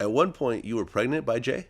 At one point, you were pregnant by Jay?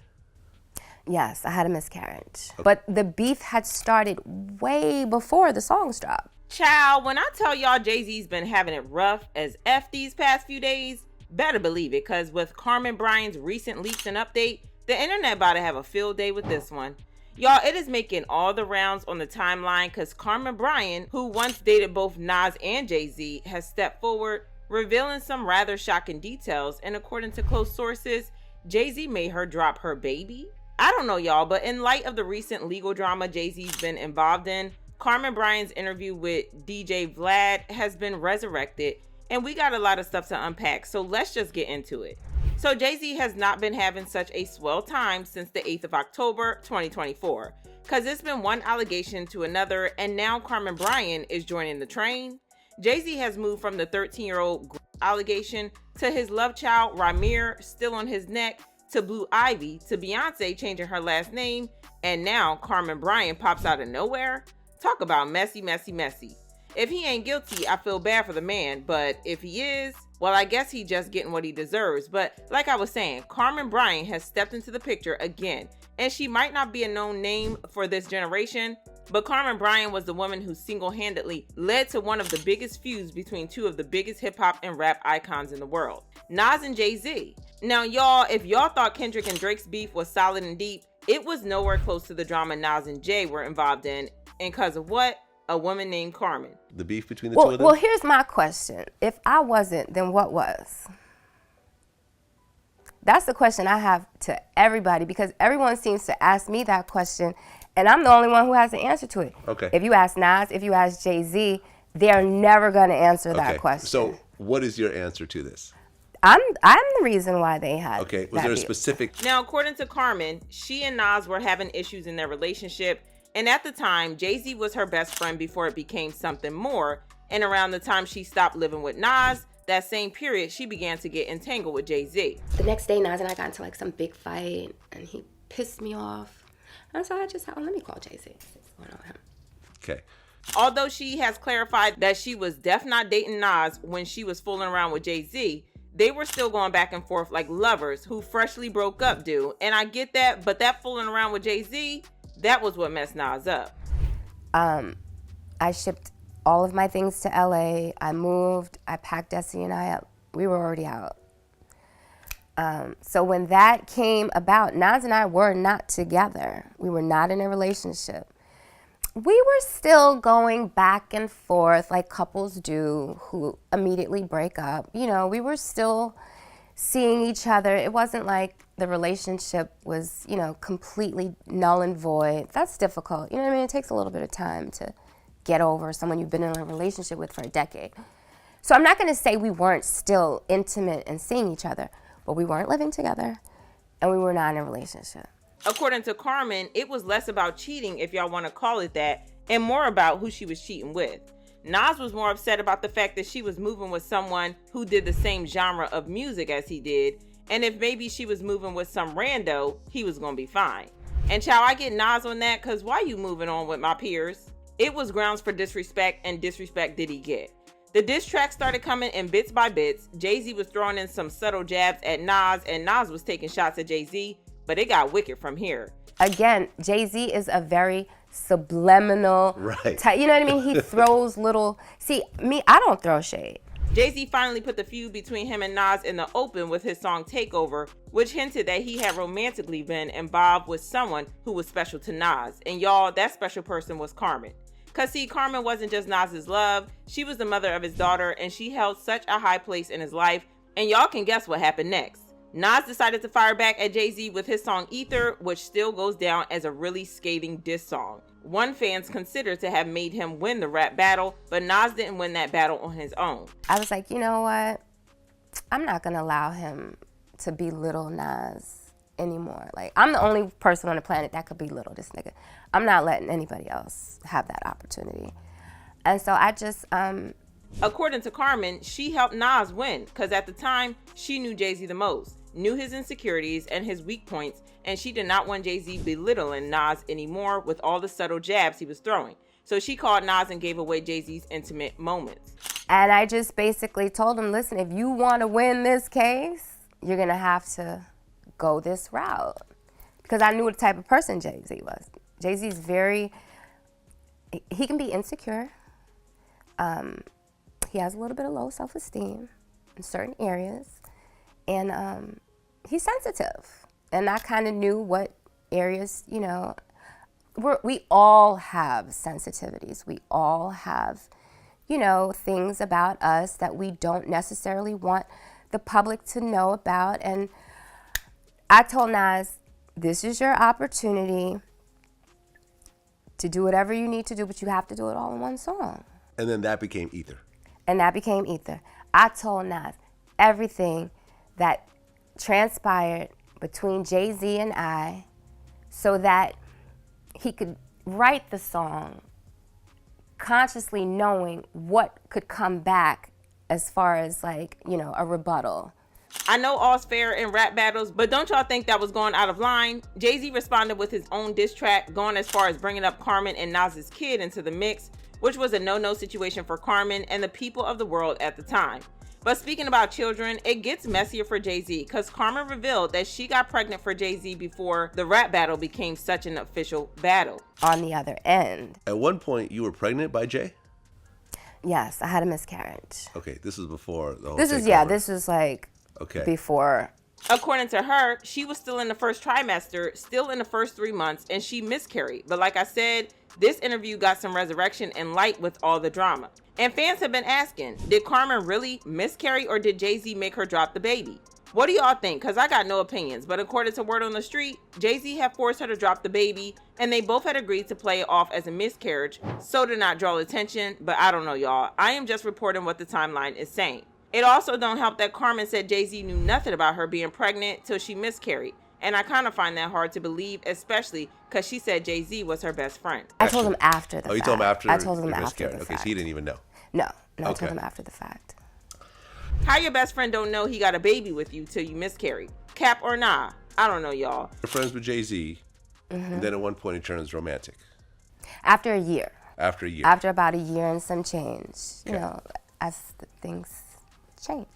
Yes, I had a miscarriage. Okay. But the beef had started way before the songs dropped. Child, when I tell y'all Jay-Z's been having it rough as F these past few days, better believe it, because with Carmen Bryan's recent leaks and update, the internet about to have a field day with this one. Y'all, it is making all the rounds on the timeline because Carmen Bryan, who once dated both Nas and Jay-Z, has stepped forward, revealing some rather shocking details. And according to close sources, Jay-Z made her drop her baby. I don't know, y'all, but in light of the recent legal drama Jay-Z's been involved in, Carmen Bryan's interview with DJ Vlad has been resurrected, and we got a lot of stuff to unpack, so let's just get into it. So Jay-Z has not been having such a swell time since the 8th of October, 2024, because it's been one allegation to another, and now Carmen Bryan is joining the train. Jay-Z has moved from the 13-year-old allegation to his love child, Ramir, still on his neck, to Blue Ivy, to Beyonce changing her last name, and now Carmen Bryan pops out of nowhere. Talk about messy, messy, messy. If he ain't guilty, I feel bad for the man, but if he is, well, I guess he just getting what he deserves. But like I was saying, Carmen Bryan has stepped into the picture again, and she might not be a known name for this generation, but Carmen Bryan was the woman who single-handedly led to one of the biggest feuds between two of the biggest hip-hop and rap icons in the world, Nas and Jay-Z. Now, y'all, if y'all thought Kendrick and Drake's beef was solid and deep, it was nowhere close to the drama Nas and Jay were involved in, and because of what? A woman named Carmen. The beef between the two of them? Well, here's my question. If I wasn't, then what was? That's the question I have to everybody, because everyone seems to ask me that question, and I'm the only one who has the answer to it. Okay. If you ask Nas, if you ask Jay-Z, they're never going to answer that question. So what is your answer to this? I'm the reason why they had. Okay. Was there a specific? Now, according to Carmen, she and Nas were having issues in their relationship. And at the time, Jay-Z was her best friend before it became something more. And around the time she stopped living with Nas, that same period, she began to get entangled with Jay-Z. The next day, Nas and I got into like some big fight, and he pissed me off. And so I just said, let me call Jay-Z. What's going on with him? Okay. Although she has clarified that she was definitely not dating Nas when she was fooling around with Jay-Z, they were still going back and forth like lovers who freshly broke up do. And I get that, but that fooling around with Jay-Z, that was what messed Nas up. I shipped all of my things to LA. I moved. I packed Desi and I up. We were already out. So when that came about, Nas and I were not together. We were not in a relationship. We were still going back and forth like couples do who immediately break up. You know, we were still seeing each other. It wasn't like the relationship was, you know, completely null and void. That's difficult. You know what I mean? It takes a little bit of time to get over someone you've been in a relationship with for a decade. So I'm not going to say we weren't still intimate and seeing each other, but we weren't living together and we were not in a relationship. According to Carmen, it was less about cheating, if y'all want to call it that, and more about who she was cheating with. Nas was more upset about the fact that she was moving with someone who did the same genre of music as he did, and if maybe she was moving with some rando, he was gonna be fine. And child, I get Nas on that, cause why you moving on with my peers? It was grounds for disrespect, and disrespect did he get. The diss track started coming in bits by bits. Jay-Z was throwing in some subtle jabs at Nas, and Nas was taking shots at Jay-Z, but it got wicked from here. Again, Jay-Z is a very subliminal type. You know what I mean? He throws little... See, me, I don't throw shade. Jay-Z finally put the feud between him and Nas in the open with his song Takeover, which hinted that he had romantically been involved with someone who was special to Nas. And y'all, that special person was Carmen. Cause see, Carmen wasn't just Nas's love, she was the mother of his daughter, and she held such a high place in his life. And y'all can guess what happened next. Nas decided to fire back at Jay-Z with his song Ether, which still goes down as a really scathing diss song. One fans consider to have made him win the rap battle, but Nas didn't win that battle on his own. I was like, you know what? I'm not gonna allow him to belittle Nas anymore. Like, I'm the only person on the planet that could belittle this nigga. I'm not letting anybody else have that opportunity. And so I just, According to Carmen, she helped Nas win because at the time, she knew Jay-Z the most, knew his insecurities and his weak points, and she did not want Jay-Z belittling Nas anymore with all the subtle jabs he was throwing. So she called Nas and gave away Jay-Z's intimate moments. And I just basically told him, listen, if you want to win this case, you're going to have to go this route because I knew what type of person Jay-Z was. Jay-Z's he can be insecure. He has a little bit of low self-esteem in certain areas, and he's sensitive. And I kind of knew what areas, you know, we all have sensitivities. We all have, you know, things about us that we don't necessarily want the public to know about. And I told Nas, this is your opportunity to do whatever you need to do, but you have to do it all in one song. And then that became Ether. And that became Ether. I told Nas everything that transpired between Jay-Z and I so that he could write the song consciously knowing what could come back as far as, like, you know, a rebuttal. I know all's fair in rap battles, but don't y'all think that was going out of line? Jay-Z responded with his own diss track, going as far as bringing up Carmen and Nas's kid into the mix, which was a no-no situation for Carmen and the people of the world at the time. But speaking about children, it gets messier for Jay-Z because Carmen revealed that she got pregnant for Jay-Z before the rap battle became such an official battle. On the other end. At one point, you were pregnant by Jay? Yes, I had a miscarriage. Okay, this is before the whole This is like before. According to her, she was still in the first trimester, still in the first 3 months, and she miscarried. But like I said, this interview got some resurrection and light with all the drama. And fans have been asking, did Carmen really miscarry or did Jay-Z make her drop the baby? What do y'all think? Because I got no opinions, but according to word on the street, Jay-Z had forced her to drop the baby, and they both had agreed to play it off as a miscarriage so to not draw attention, but I don't know, y'all. I am just reporting what the timeline is saying. It also don't help that Carmen said Jay-Z knew nothing about her being pregnant till she miscarried. And I kind of find that hard to believe, especially because she said Jay-Z was her best friend. I told him after the fact. Oh, you told him after? I told him after the fact. Okay, so he didn't even know. No, I Okay. told him after the fact. How your best friend don't know he got a baby with you till you miscarried? Cap or nah? I don't know, y'all. You're friends with Jay-Z, and then at one point it turns romantic. After a year. After a year. After about a year and some change. You know, as things change.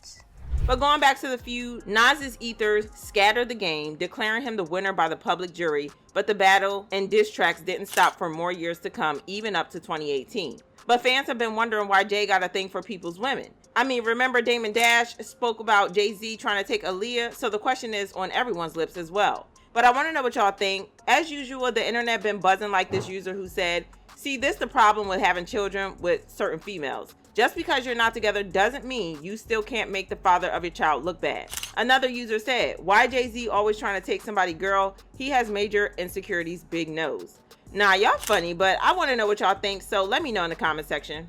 But going back to the feud, Nas's ethers scattered the game, declaring him the winner by the public jury, but the battle and diss tracks didn't stop for more years to come, even up to 2018. But fans have been wondering why Jay got a thing for people's women. I mean, remember Damon Dash spoke about Jay-Z trying to take Aaliyah, so the question is on everyone's lips as well. But I want to know what y'all think. As usual, the internet been buzzing like this user who said, see, this the problem with having children with certain females. Just because you're not together doesn't mean you still can't make the father of your child look bad. Another user said, why Jay-Z always trying to take somebody girl? He has major insecurities, big nose. Nah, y'all funny, but I want to know what y'all think, so let me know in the comment section.